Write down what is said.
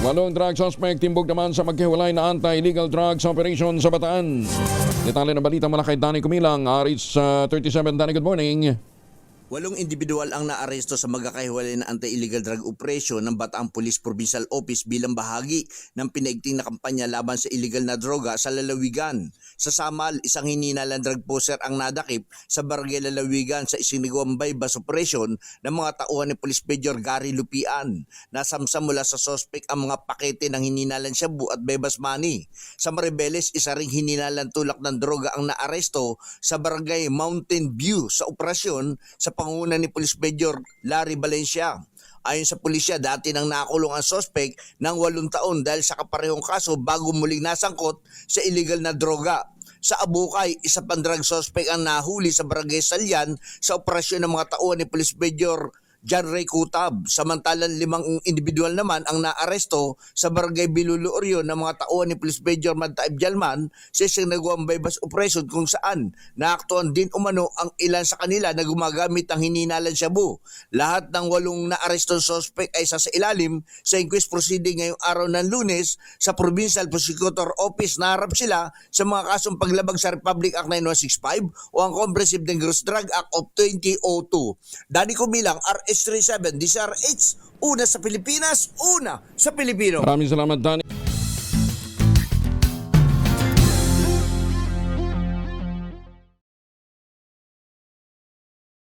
Walong drug suspect timbog naman sa maghiwalay na anti-illegal drugs operation sa Bataan. Detalye ng balita mula kay Danny Kumilang, RH 37. Danny, good morning. 8 individual ang naaresto sa magkakahiwalay na anti-illegal drug operation ng Bataan Police Provincial Office bilang bahagi ng pinaigting na kampanya laban sa illegal na droga sa lalawigan. Sa Samal, isang hininalang drug poser ang nadakip sa barangay Lalawigan sa isinagawang bypass operation ng mga tauhan ni Police Major Gary Lupian. Nasamsam mula sa sospek ang mga pakete ng hininalang shabu at bypass money. Sa Maribeles, isa ring hininalang tulak ng droga ang naaresto sa barangay Mountain View sa operasyon sa panguna ni Police Major Larry Valencia. Ayon sa pulisya, dati nang nakulong ang sospek ng 8 taon dahil sa kaparehong kaso bago muling nasangkot sa illegal na droga. Sa Abukay, isa pang drug suspect ang nahuli sa barangay Salyan sa operasyon ng mga tauhan ni Police Major John Ray Kutab. Samantalang 5 individual naman ang naaresto sa barangay Bilulu Orion ng mga tauhan ni Police Major Mantaib Jalman sa isang nagawang bypass operation kung saan naaktuhan din umano ang ilan sa kanila na gumagamit ng hininalang shabu. Lahat ng 8 naaresto suspect ay sa ilalim sa inquest proceeding ngayong araw ng Lunes sa Provincial Prosecutor Office. Naharap sila sa mga kasong paglabag sa Republic Act 9165 o ang Comprehensive Dangerous Drug Act of 2002. Danny Kumilang, RH37, DCRH, una sa Pilipinas, una sa Pilipino. Maraming salamat, Danny.